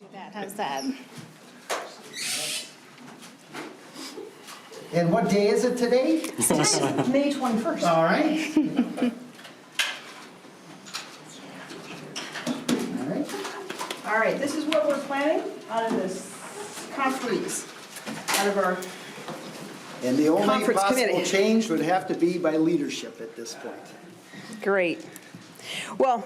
Do that. How's that? And what day is it today? May 21st. All right. All right. All right, this is what we're planning out of this conference, out of our, And the only Conference possible committee. change would have to be by leadership at this point. great. Well,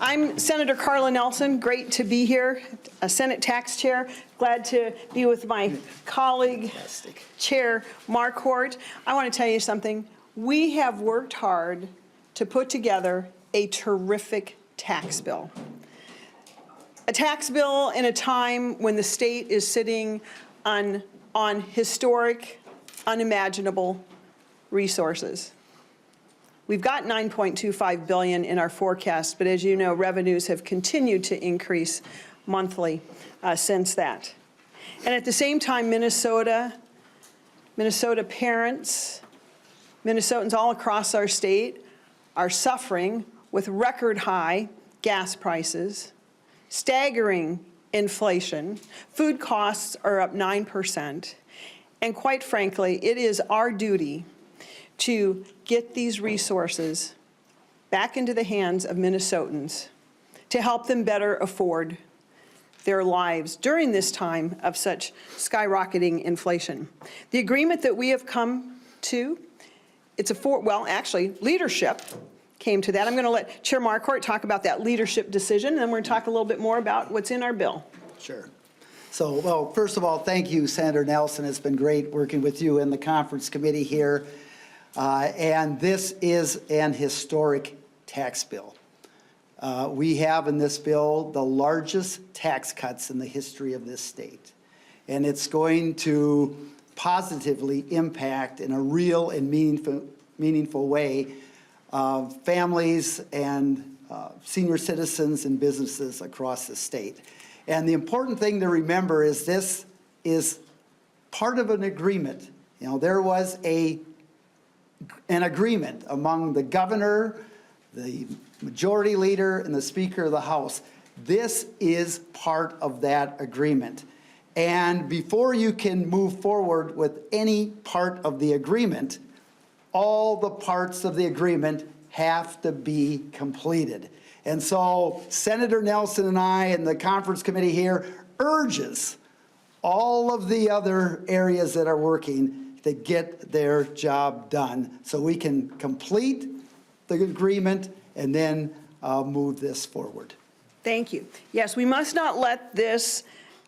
I'm Senator Carla Nelson. Great to be here, a Senate Tax Chair. Glad to be with my colleague, Fantastic. Chair Marquart. I want to tell you something. We have worked hard to put together a terrific tax bill. A tax bill in a time when the state is sitting on historic, unimaginable resources. We've got $9.25 billion in our forecast, but as you know, revenues have continued to increase monthly since that. And at the same time, Minnesota parents, Minnesotans all across our state are suffering with record high gas prices, staggering inflation, food costs are up 9%, and quite frankly, it is our duty to get these resources back into the hands of Minnesotans to help them better afford their lives during this time of such skyrocketing inflation. The agreement that we have come to, leadership came to that. I'm going to let Chair Marquart talk about that leadership decision, and then we're going to talk a little bit more about what's in our bill. Sure. So, well, first of all, thank you, Senator Nelson. It's been great working with you in the conference committee here. And this is an historic tax bill. We have in this bill the largest tax cuts in the history of this state. And it's going to positively impact in a real and meaningful way families and senior citizens and businesses across the state. And the important thing to remember is this is part of an agreement. You know, there was an agreement among the governor, the majority leader, and the Speaker of the House. This is part of that agreement. And before you can move forward with any part of the agreement, all the parts of the agreement have to be completed. And so Senator Nelson and I and the conference committee here urges all of the other areas that are working to get their job done so we can complete the agreement and then move this forward. Thank you. Yes, we must not let this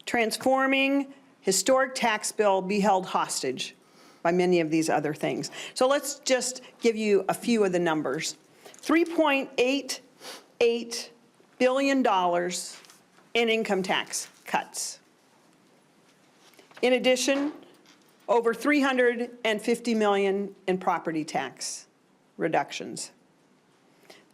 transforming historic tax bill be held hostage by many of these other things. So let's just give you a few of the numbers. $3.88 billion in income tax cuts. In addition, over $350 million in property tax reductions.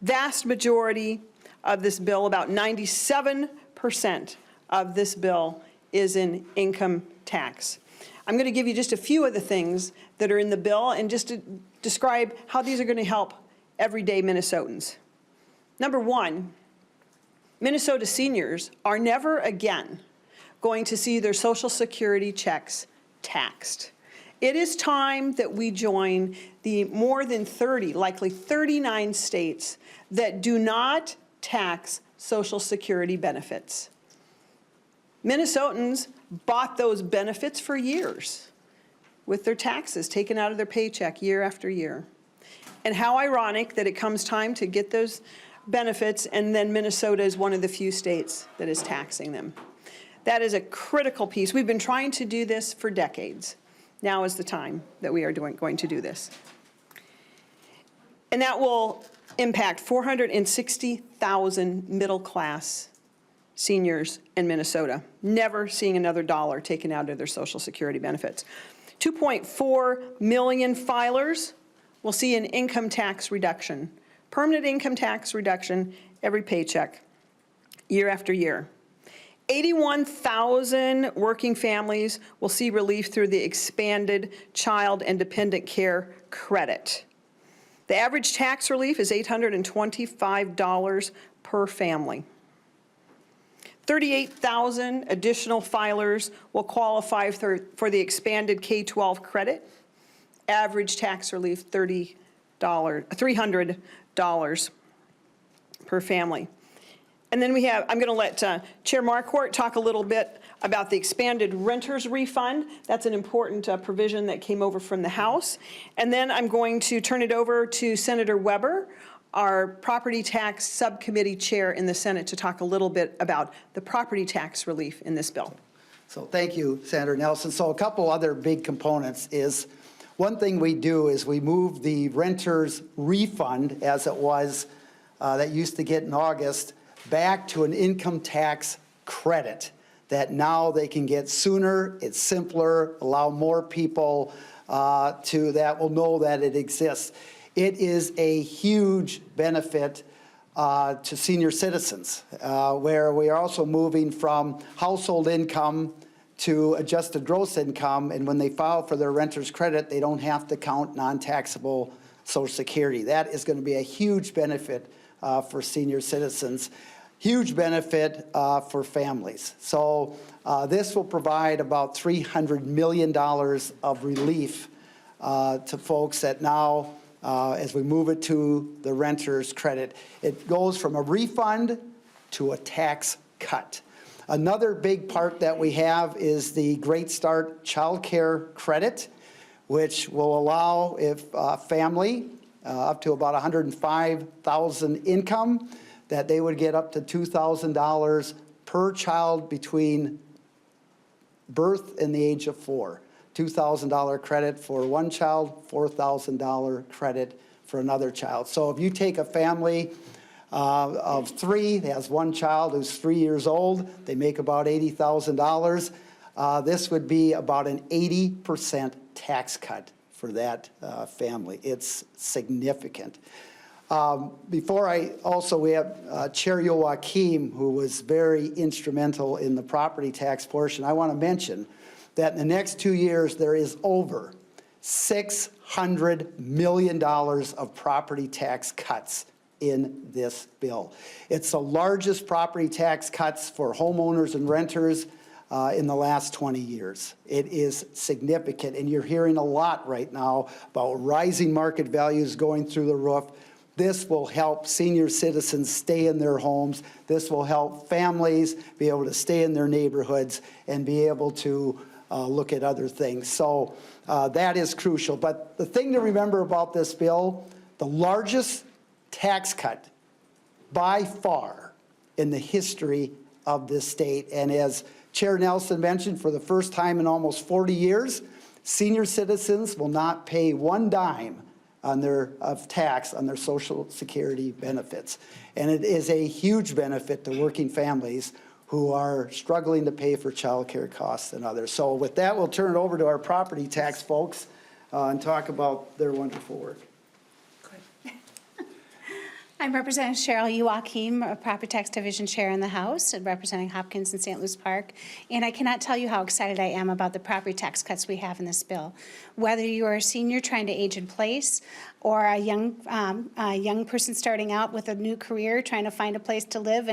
Vast majority of this bill, about 97% of this bill is in income tax. I'm going to give you just a few of the things that are in the bill and just to describe how these are going to help everyday Minnesotans. Number one, Minnesota seniors are never again going to see their Social Security checks taxed. It is time that we join the more than 30, likely 39 states that do not tax Social Security benefits. Minnesotans bought those benefits for years with their taxes taken out of their paycheck year after year. And how ironic that it comes time to get those benefits and then Minnesota is one of the few states that is taxing them. That is a critical piece. We've been trying to do this for decades. Now is the time that we are going to do this. And that will impact 460,000 middle-class seniors in Minnesota, never seeing another dollar taken out of their Social Security benefits. 2.4 million filers will see an income tax reduction, permanent income tax reduction every paycheck, year after year. 81,000 working families will see relief through the expanded child and dependent care credit. The average tax relief is $825 per family. 38,000 additional filers will qualify for the expanded K-12 credit. Average tax relief, $300 per family. And then we have, I'm going to let Chair Marquart talk a little bit about the expanded renters refund. That's an important provision that came over from the House. And then I'm going to turn it over to Senator Weber, our property tax subcommittee chair in the Senate, to talk a little bit about the property tax relief in this bill. So thank you, Senator Nelson. So a couple other big components is, one thing we do is we move the renters refund, as it was, that used to get in August, back to an income tax credit that now they can get sooner, it's simpler, allow more people that will know that it exists. It is a huge benefit to senior citizens, where we are also moving from household income to adjusted gross income, and when they file for their renter's credit, they don't have to count non-taxable Social Security. That is going to be a huge benefit for senior citizens. Huge benefit for families. So this will provide about $300 million of relief to folks that now, as we move it to the renter's credit, it goes from a refund to a tax cut. Another big part that we have is the Great Start Child Care Credit, which will allow if a family up to about $105,000 income, that they would get up to $2,000 per child between birth and the age of 4. $2,000 credit for one child, $4,000 credit for another child. So if you take a family of 3 that has one child who's 3 years old, they make about $80,000. This would be about an 80% tax cut for that family. It's significant. We have Chair Joachim, who was very instrumental in the property tax portion. I want to mention that in the next 2 years, there is over $600 million of property tax cuts in this bill. It's the largest property tax cuts for homeowners and renters in the last 20 years. It is significant, and you're hearing a lot right now about rising market values going through the roof. This will help senior citizens stay in their homes. This will help families be able to stay in their neighborhoods and be able to look at other things. So that is crucial. But the thing to remember about this bill, the largest tax cut by far in the history of this state. And as Chair Nelson mentioned, for the first time in almost 40 years, senior citizens will not pay one dime of tax on their Social Security benefits. And it is a huge benefit to working families who are struggling to pay for child care costs and others. So with that, we'll turn it over to our property tax folks and talk about their wonderful work. I'm Representative Cheryl Joachim, a Property Tax Division Chair in the House, and representing Hopkins and St. Louis Park. And I cannot tell you how excited I am about the property tax cuts we have in this bill. Whether you are a senior trying to age in place, or a young person starting out with a new career, trying to find a place to live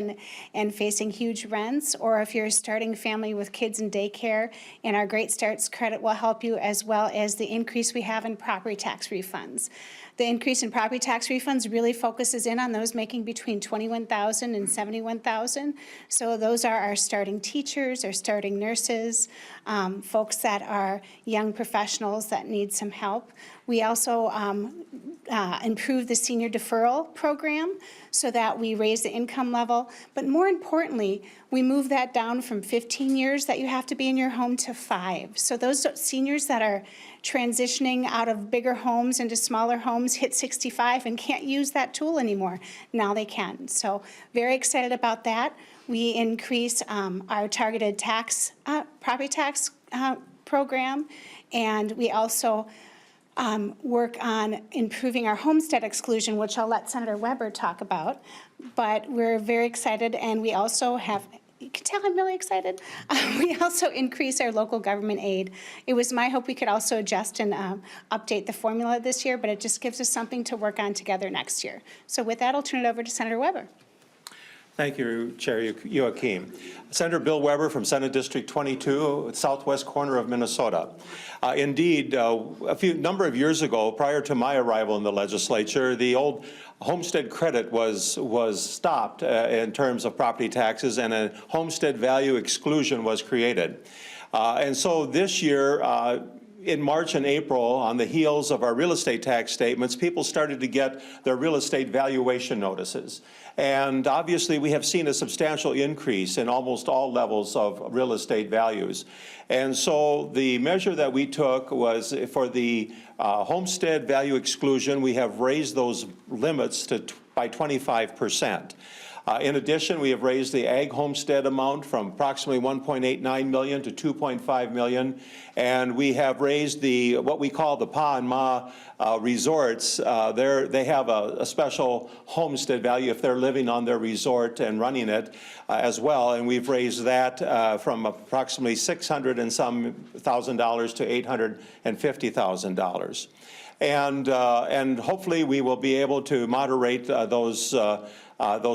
and facing huge rents, or if you're a starting family with kids in daycare, and our Great Starts credit will help you, as well as the increase we have in property tax refunds. The increase in property tax refunds really focuses in on those making between $21,000 and $71,000. So those are our starting teachers, our starting nurses, folks that are young professionals that need some help. We also improve the senior deferral program so that we raise the income level. But more importantly, we move that down from 15 years that you have to be in your home to 5. So those seniors that are transitioning out of bigger homes into smaller homes hit 65 and can't use that tool anymore. Now they can. So very excited about that. We increase our targeted tax, property tax program, and we also work on improving our homestead exclusion, which I'll let Senator Weber talk about. But we're very excited, and we also have, you can tell I'm really excited. We also increase our local government aid. It was my hope we could also adjust and update the formula this year, but it just gives us something to work on together next year. So with that, I'll turn it over to Senator Weber. Thank you, Chair Joachim. Senator Bill Weber from Senate District 22, southwest corner of Minnesota. Indeed, a number of years ago, prior to my arrival in the legislature, the old homestead credit was stopped in terms of property taxes, and a homestead value exclusion was created. And so this year, in March and April, on the heels of our real estate tax statements, people started to get their real estate valuation notices. And obviously, we have seen a substantial increase in almost all levels of real estate values. And so the measure that we took was for the homestead value exclusion, we have raised those limits by 25%. In addition, we have raised the ag homestead amount from approximately $1.89 million to $2.5 million, and we have raised the what we call the Pa and Ma resorts. They have a special homestead value if they're living on their resort and running it as well, and we've raised that from approximately $600 and some thousand dollars to $850,000. And hopefully we will be able to moderate those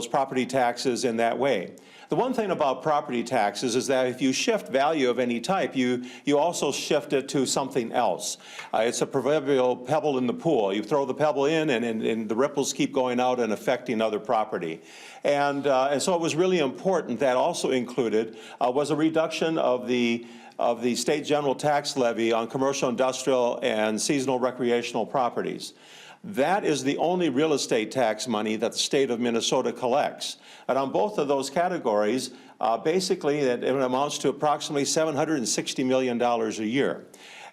property taxes in that way. The one thing about property taxes is that if you shift value of any type, you also shift it to something else. It's a proverbial pebble in the pool. You throw the pebble in, and the ripples keep going out and affecting other property. And so it was really important. That also included was a reduction of the state general tax levy on commercial, industrial, and seasonal recreational properties. That is the only real estate tax money that the state of Minnesota collects. And on both of those categories, basically it amounts to approximately $760 million a year.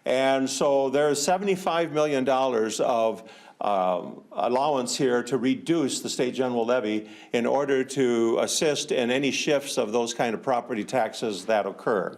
And so there's $75 million of allowance here to reduce the state general levy in order to assist in any shifts of those kind of property taxes that occur.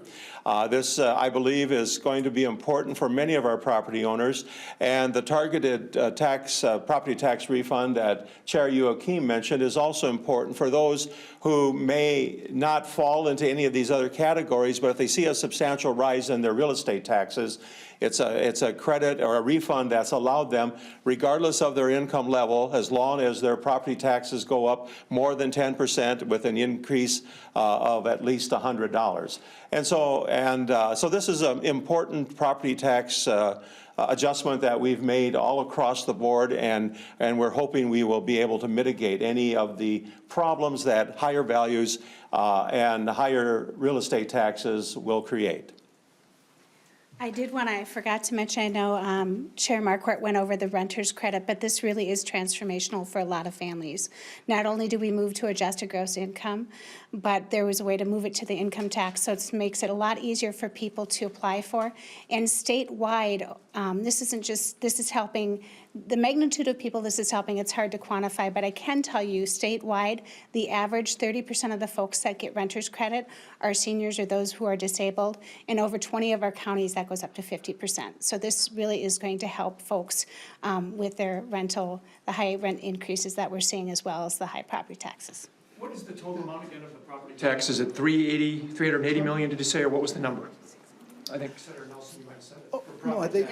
This, I believe, is going to be important for many of our property owners, and the targeted property tax refund that Chair Joachim mentioned is also important for those who may not fall into any of these other categories, but if they see a substantial rise in their real estate taxes, it's a credit or a refund that's allowed them, regardless of their income level, as long as their property taxes go up more than 10% with an increase of at least $100. And so this is an important property tax adjustment that we've made all across the board, and we're hoping we will be able to mitigate any of the problems that higher values and higher real estate taxes will create. I forgot to mention, I know Chair Marquart went over the renter's credit, but this really is transformational for a lot of families. Not only do we move to adjusted gross income, but there was a way to move it to the income tax, so it makes it a lot easier for people to apply for. And statewide, this is helping, the magnitude of people this is helping, it's hard to quantify, but I can tell you statewide, the average 30% of the folks that get renter's credit are seniors or those who are disabled. In over 20 of our counties, that goes up to 50%. So this really is going to help folks with their rental, the high rent increases that we're seeing, as well as the high property taxes. What is the total amount again of the property tax? Is it 380 million, did you say, or what was the number? I think Senator Nelson, you might have said it. No, I think,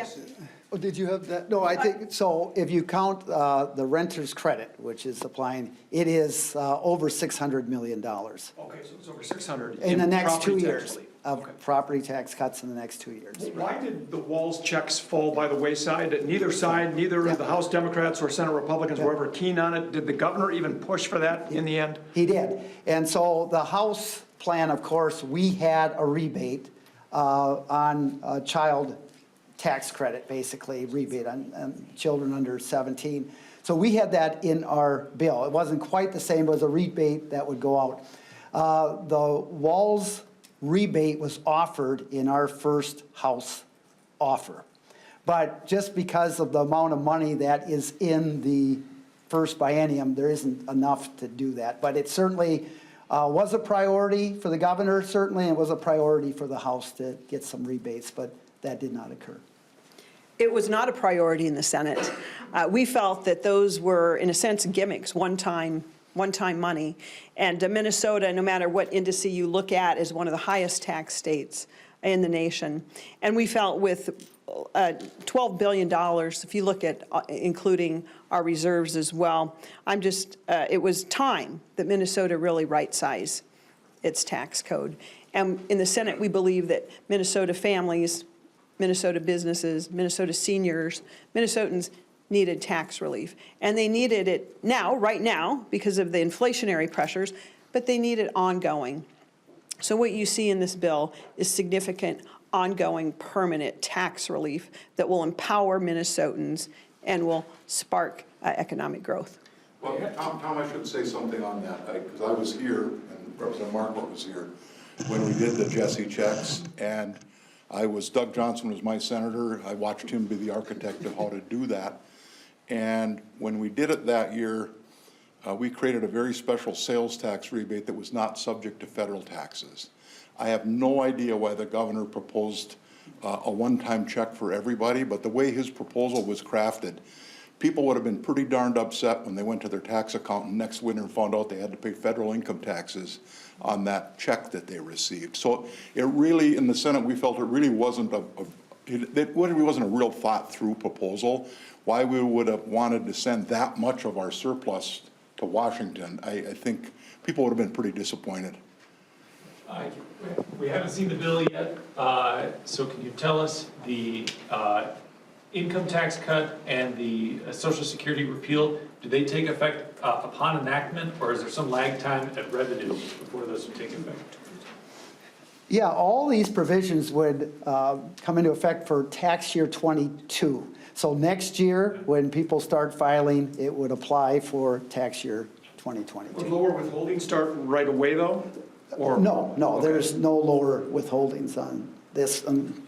oh, did you have that? No, I think, so if you count the renter's credit, which is applying, it is over $600 million. Okay, so it's over 600. In the next 2 property tax years, relief. of Okay. property tax cuts in the next 2 years. Why did the Walz checks fall by the wayside? Neither side, neither the House Democrats or Senate Republicans were ever keen on it. Did the governor even push for that in the end? He did. And so the House plan, of course, we had a rebate on child tax credit, basically, rebate on children under 17. So we had that in our bill. It wasn't quite the same, it was a rebate that would go out. The Walz rebate was offered in our first House offer. But just because of the amount of money that is in the first biennium, there isn't enough to do that. But it certainly was a priority for the governor, certainly, and it was a priority for the House to get some rebates, but that did not occur. It was not a priority in the Senate. We felt that those were, in a sense, gimmicks, one-time money. And Minnesota, no matter what indice you look at, is one of the highest tax states in the nation. And we felt with $12 billion, if you look at including our reserves as well. It was time that Minnesota really right-size its tax code. And in the Senate, we believe that Minnesota families, Minnesota businesses, Minnesota seniors, Minnesotans needed tax relief. And they needed it now, right now, because of the inflationary pressures, but they need it ongoing. So what you see in this bill is significant, ongoing, permanent tax relief that will empower Minnesotans and will spark economic growth. Well, Tom, I should say something on that, because I was here, and Representative Marquart was here, when we did the Jesse checks, and Doug Johnson was my senator. I watched him be the architect of how to do that. And when we did it that year, we created a very special sales tax rebate that was not subject to federal taxes. I have no idea why the governor proposed a one-time check for everybody, but the way his proposal was crafted, people would have been pretty darned upset when they went to their tax accountant next winter and found out they had to pay federal income taxes on that check that they received. So it really, in the Senate, we felt it really wasn't it really wasn't a real thought-through proposal. Why we would have wanted to send that much of our surplus to Washington, I think people would have been pretty disappointed. We haven't seen the bill yet, so can you tell us the income tax cut and the Social Security repeal, do they take effect upon enactment, or is there some lag time at revenue before those would take effect? Yeah, all these provisions would come into effect for tax year 22. So next year, when people start filing, it would apply for tax year 2022. Would lower withholding start right away, though? Or No, there's no lower withholdings on this.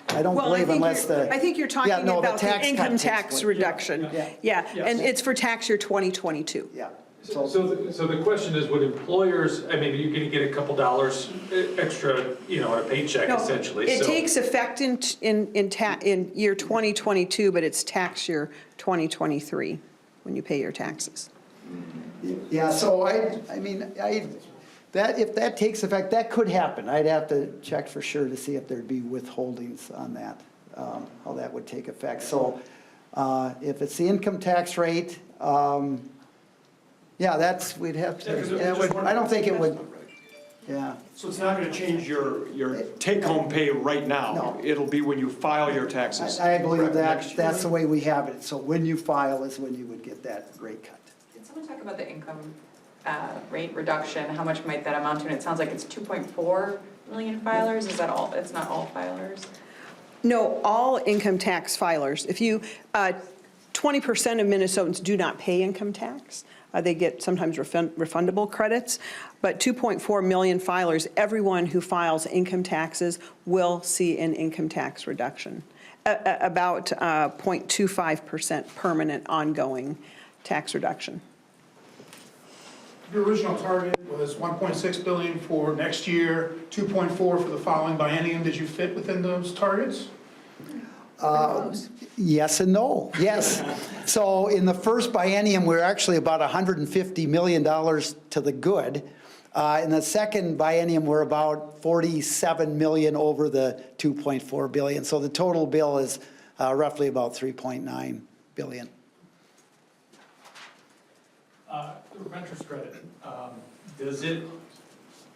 I don't Well, believe unless the. I think you're talking Yeah, no, about the tax cut income takes tax place. reduction. Yeah. Yeah, and it's for tax year 2022. Yeah. So the question is, would employers, I mean, you're gonna get a couple dollars extra, on a paycheck No, essentially, it so. takes effect in year 2022, but it's tax year 2023 when you pay your taxes. Yeah, so if that takes effect, that could happen. I'd have to check for sure to see if there'd be withholdings on that, how that would take effect. So if it's the income tax rate, yeah, we'd have to, I don't think it would, yeah. So it's not going to change your take-home pay right now? No. It'll be when you file your taxes? I believe Next year? that's the way we have it. So when you file is when you would get that rate cut. Can someone talk about the income rate reduction? How much might that amount to? And it sounds like it's 2.4 million filers. Is that all? It's not all filers? No, all income tax filers. If you, 20% of Minnesotans do not pay income tax. They get sometimes refundable credits, but 2.4 million filers, everyone who files income taxes will see an income tax reduction, about 0.25% permanent ongoing tax reduction. Your original target was 1.6 billion for next year, 2.4 for the following biennium. Did you fit within those targets? Yes and no, yes. So in the first biennium, we're actually about $150 million to the good. In the second biennium, we're about 47 million over the 2.4 billion. So the total bill is roughly about 3.9 billion. The renter's credit, does it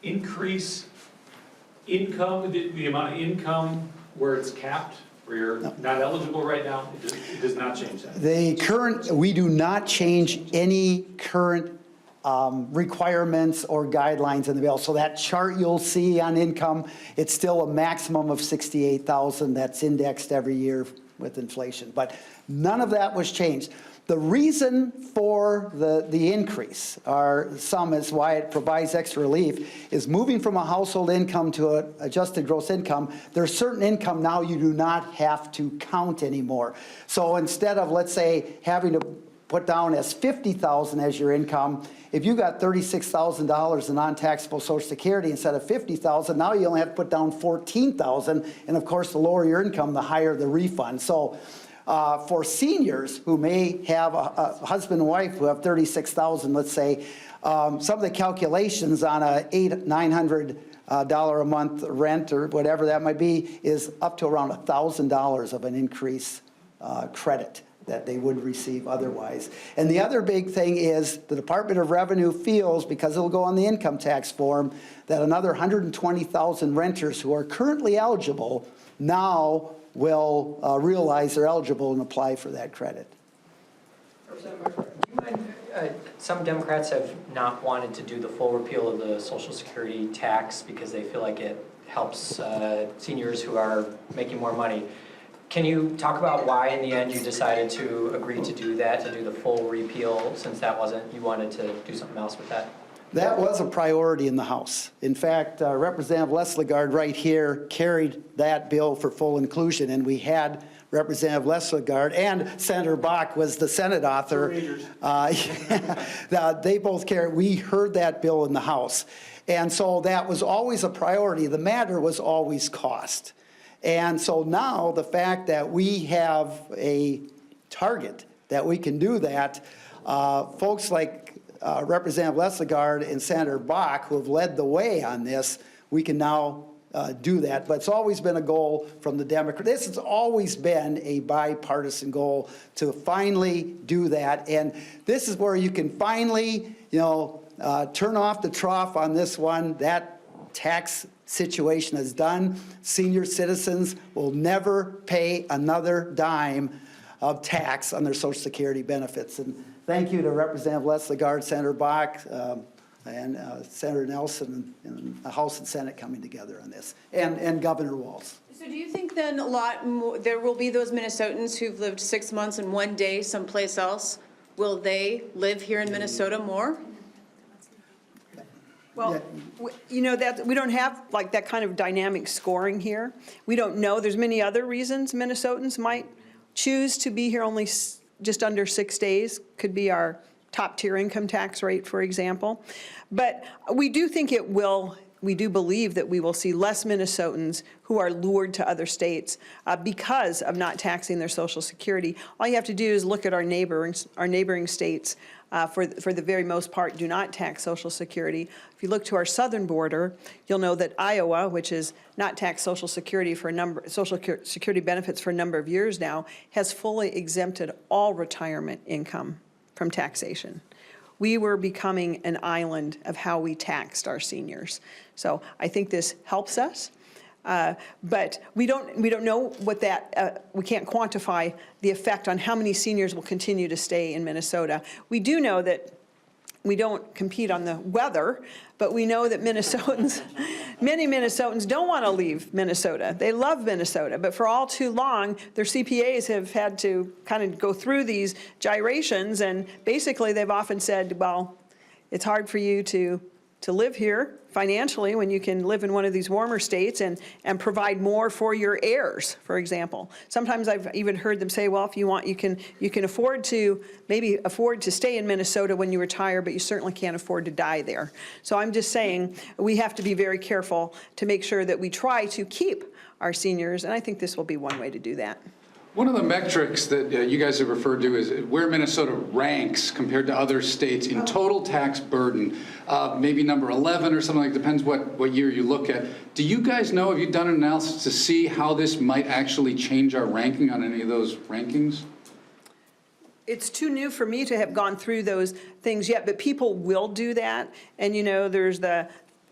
increase income, the amount of income where it's capped? Where you're not eligible right now, it does not change that. We do not change any current requirements or guidelines in the bill. So that chart you'll see on income, it's still a maximum of 68,000 that's indexed every year with inflation. But none of that was changed. The reason for the increase, or some is why it provides extra relief, is moving from a household income to an adjusted gross income. There's certain income now you do not have to count anymore. So instead of, let's say, having to put down as 50,000 as your income, if you got $36,000 in non-taxable Social Security instead of 50,000, now you only have to put down 14,000. And of course, the lower your income, the higher the refund. So For seniors who may have a husband and wife who have 36,000, let's say, some of the calculations on a $900 a month rent or whatever that might be is up to around $1,000 of an increase credit that they would receive otherwise. And the other big thing is the Department of Revenue feels, because it'll go on the income tax form, that another 120,000 renters who are currently eligible now will realize they're eligible and apply for that credit. Some Democrats have not wanted to do the full repeal of the Social Security tax because they feel like it helps seniors who are making more money. Can you talk about why in the end you decided to agree to do that, to do the full repeal, since that wasn't, you wanted to do something else with that? That was a priority in the House. In fact, Representative Leslegard right here carried that bill for full inclusion, and we had Representative Leslegard and Senator Bach was the Senate author. They both carried. We heard that bill in the House. And so that was always a priority. The matter was always cost. And so now the fact that we have a target that we can do that, folks like Representative Leslegard and Senator Bach, who have led the way on this, we can now do that. But it's always been a goal from the Democrats. This has always been a bipartisan goal to finally do that. And this is where you can finally, turn off the trough on this one. That tax situation is done. Senior citizens will never pay another dime of tax on their Social Security benefits. And thank you to Representative Leslegard, Senator Bach, and Senator Nelson, and the House and Senate coming together on this, and Governor Walz. So do you think then a lot more, there will be those Minnesotans who've lived 6 months and 1 day someplace else? Will they live here in Minnesota more? Well, that we don't have like that kind of dynamic scoring here. We don't know. There's many other reasons Minnesotans might choose to be here only just under 6 days. Could be our top tier income tax rate, for example. But we do think it will. We do believe that we will see less Minnesotans who are lured to other states because of not taxing their Social Security. All you have to do is look at our neighboring states. For the very most part, do not tax Social Security. If you look to our southern border, you'll know that Iowa, which has not taxed Social Security Social Security benefits for a number of years now, has fully exempted all retirement income from taxation. We were becoming an island of how we taxed our seniors. So I think this helps us. But we don't know what that, we can't quantify the effect on how many seniors will continue to stay in Minnesota. We do know that we don't compete on the weather, but we know that many Minnesotans don't want to leave Minnesota. They love Minnesota, but for all too long, their CPAs have had to kind of go through these gyrations, and basically they've often said, well, it's hard for you to live here financially when you can live in one of these warmer states and provide more for your heirs, for example. Sometimes I've even heard them say, well, if you want, you can afford to stay in Minnesota when you retire, but you certainly can't afford to die there. So I'm just saying we have to be very careful to make sure that we try to keep our seniors, and I think this will be one way to do that. One of the metrics that you guys have referred to is where Minnesota ranks compared to other states in total tax burden, maybe number 11 or something, like depends what year you look at. Do you guys know, have you done an analysis to see how this might actually change our ranking on any of those rankings? It's too new for me to have gone through those things yet, but people will do that. And there's the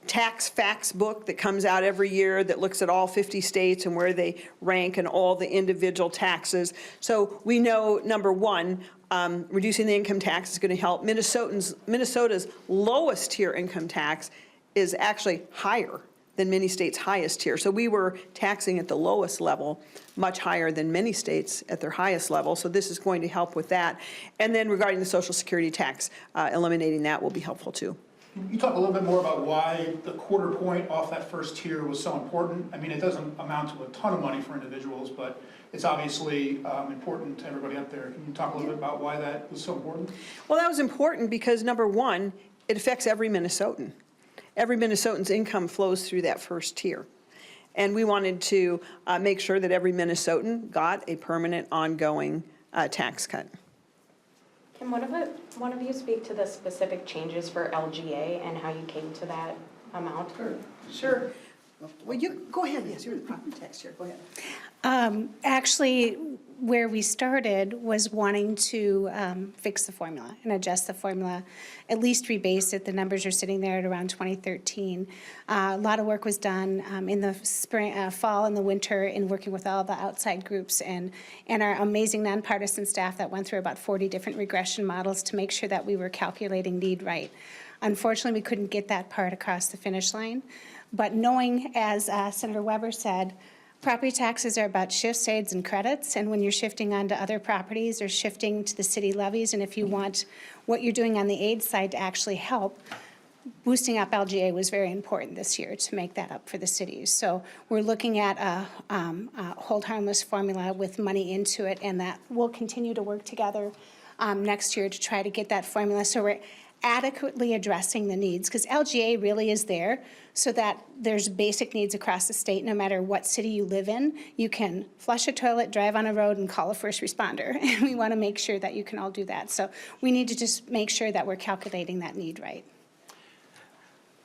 tax facts book that comes out every year that looks at all 50 states and where they rank and all the individual taxes. So we know, number one, reducing the income tax is going to help. Minnesota's lowest tier income tax is actually higher than many states' highest tier. So we were taxing at the lowest level, much higher than many states at their highest level. So this is going to help with that. And then regarding the Social Security tax, eliminating that will be helpful too. Can you talk a little bit more about why the quarter point off that first tier was so important? I mean, it doesn't amount to a ton of money for individuals, but it's obviously important to everybody up there. Can you talk a little bit about why that was so important? Well, that was important because, number one, it affects every Minnesotan. Every Minnesotan's income flows through that first tier. And we wanted to make sure that every Minnesotan got a permanent, ongoing tax cut. Can one of you speak to the specific changes for LGA and how you came to that amount? Sure. Well, you, go ahead, yes, you're the property tax chair, go ahead. Actually, where we started was wanting to fix the formula and adjust the formula, at least rebase it. The numbers are sitting there at around 2013. A lot of work was done in the spring, fall and the winter in working with all the outside groups and our amazing nonpartisan staff that went through about 40 different regression models to make sure that we were calculating need right. Unfortunately, we couldn't get that part across the finish line. But knowing, as Senator Weber said, property taxes are about shifts, aids, and credits, and when you're shifting onto other properties or shifting to the city levies, and if you want what you're doing on the aid side to actually help, boosting up LGA was very important this year to make that up for the cities. So we're looking at a hold harmless formula with money into it, and that we'll continue to work together next year to try to get that formula so we're adequately addressing the needs, because LGA really is there so that there's basic needs across the state. No matter what city you live in, you can flush a toilet, drive on a road, and call a first responder. And we want to make sure that you can all do that. So we need to just make sure that we're calculating that need right.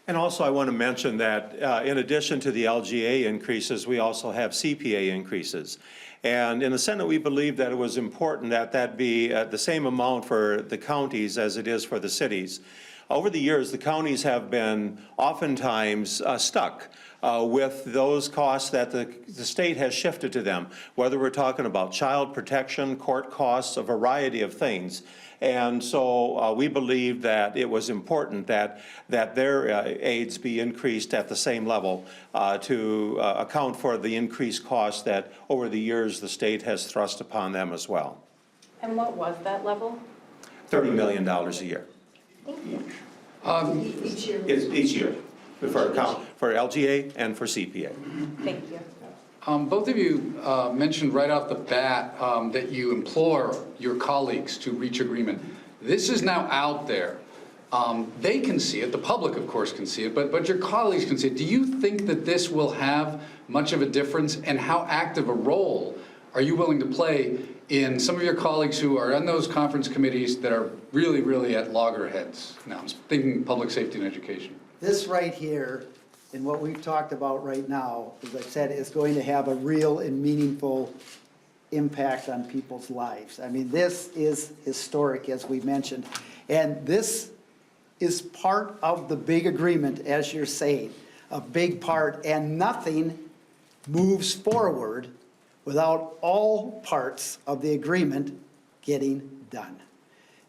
And also, I want to mention that in addition to the LGA increases, we also have CPA increases. And in the Senate, we believe that it was important that that be the same amount for the counties as it is for the cities. Over the years, the counties have been oftentimes stuck with those costs that the state has shifted to them, whether we're talking about child protection, court costs, a variety of things. And so we believe that it was important that their aids be increased at the same level to account for the increased costs that over the years the state has thrust upon them as well. And what was that level? $30 million a year. Thank you. Each year. Each year for LGA and for CPA. Thank you. Both of you mentioned right off the bat that you implore your colleagues to reach agreement. This is now out there. They can see it, the public of course can see it, but your colleagues can see it. Do you think that this will have much of a difference, and how active a role are you willing to play in some of your colleagues who are on those conference committees that are really, really at loggerheads now? I'm thinking public safety and education. This right here, and what we've talked about right now, as I said, is going to have a real and meaningful impact on people's lives. I mean, this is historic, as we mentioned. And this is part of the big agreement, as you're saying, a big part, and nothing moves forward without all parts of the agreement getting done.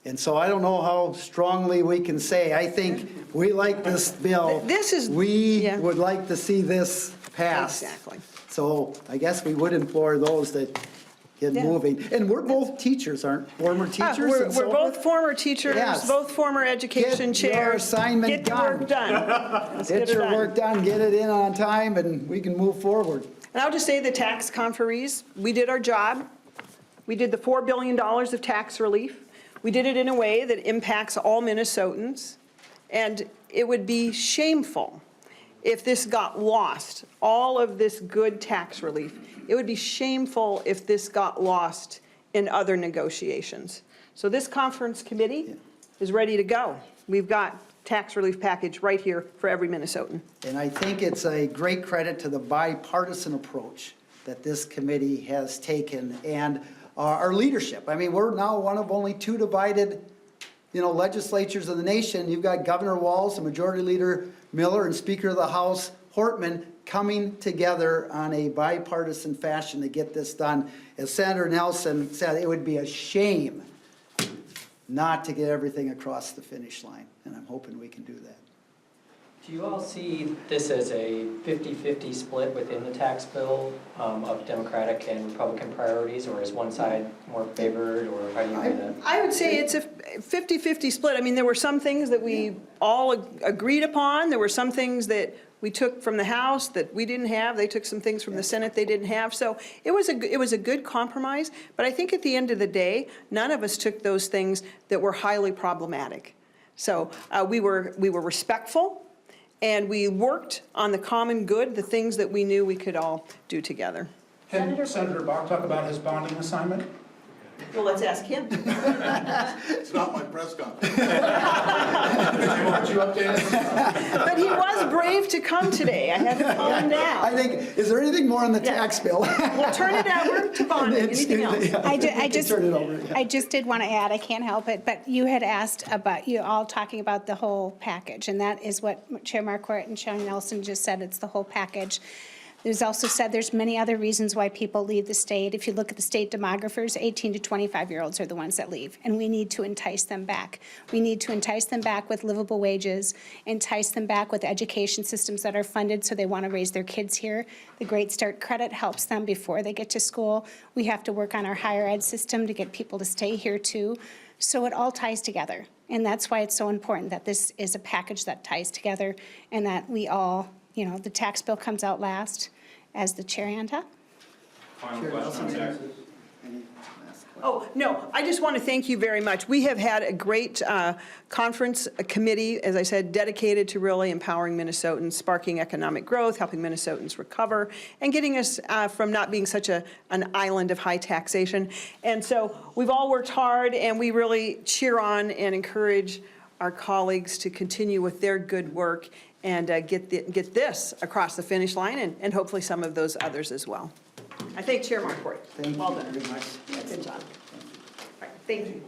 And so I don't know how strongly we can say, I think we like this bill. We would like to see this passed. Exactly. So I guess we would implore those that get moving. And we're both teachers, aren't former teachers? We're and so both forth? former teachers, Yes. both former education Get your chairs. assignment Get your work done. Let's Get it your done. work done, get it in on time, and we can move forward. And I'll just say the tax conferees, we did our job. We did the $4 billion of tax relief. We did it in a way that impacts all Minnesotans. And it would be shameful if this got lost, all of this good tax relief. It would be shameful if this got lost in other negotiations. So this conference committee is ready to go. We've got tax relief package right here for every Minnesotan. And I think it's a great credit to the bipartisan approach that this committee has taken and our leadership. I mean, we're now one of only two divided, legislatures in the nation. You've got Governor Walz, the Majority Leader Miller, and Speaker of the House Hortman coming together on a bipartisan fashion to get this done. As Senator Nelson said, it would be a shame not to get everything across the finish line, and I'm hoping we can do that. Do you all see this as a 50-50 split within the tax bill of Democratic and Republican priorities, or is one side more favored, or how do you read that? I would say it's a 50-50 split. I mean, there were some things that we all agreed upon. There were some things that we took from the House that we didn't have. They took some things from the Senate they didn't have. So it was a good compromise. But I think at the end of the day, none of us took those things that were highly problematic. So we were respectful. and we worked on the common good, the things that we knew we could all do together. Can Senator Bach talk about his bonding assignment? Well, let's ask him. It's not my press conference. Aren't you updated? But he was brave to come today. I had to calm him down. I think, is there anything more on the tax bill? We'll turn it over to bonding. Anything else? I just, Turn it over, yeah. I just did want to add, I can't help it, but you had asked about, you all talking about the whole package, and that is what Chair Marquart and Chair Nelson just said, it's the whole package. There's also said there's many other reasons why people leave the state. If you look at the state demographers, 18 to 25-year-olds are the ones that leave, and we need to entice them back. We need to entice them back with livable wages, entice them back with education systems that are funded so they want to raise their kids here. The Great Start credit helps them before they get to school. We have to work on our higher ed system to get people to stay here too. So it all ties together, and that's why it's so important that this is a package that ties together and that we all, you know, the tax bill comes out last as the cherry on top. Final question on taxes. Oh, no, I just want to thank you very much. We have had a great conference, a committee, as I said, dedicated to really empowering Minnesotans, sparking economic growth, helping Minnesotans recover, and getting us from not being such an island of high taxation. And so we've all worked hard, and we really cheer on and encourage our colleagues to continue with their good work and get this across the finish line, and hopefully some of those others as well. I thank Chair Marquart. Thank Well you done. very much. Good job. All right, thank you.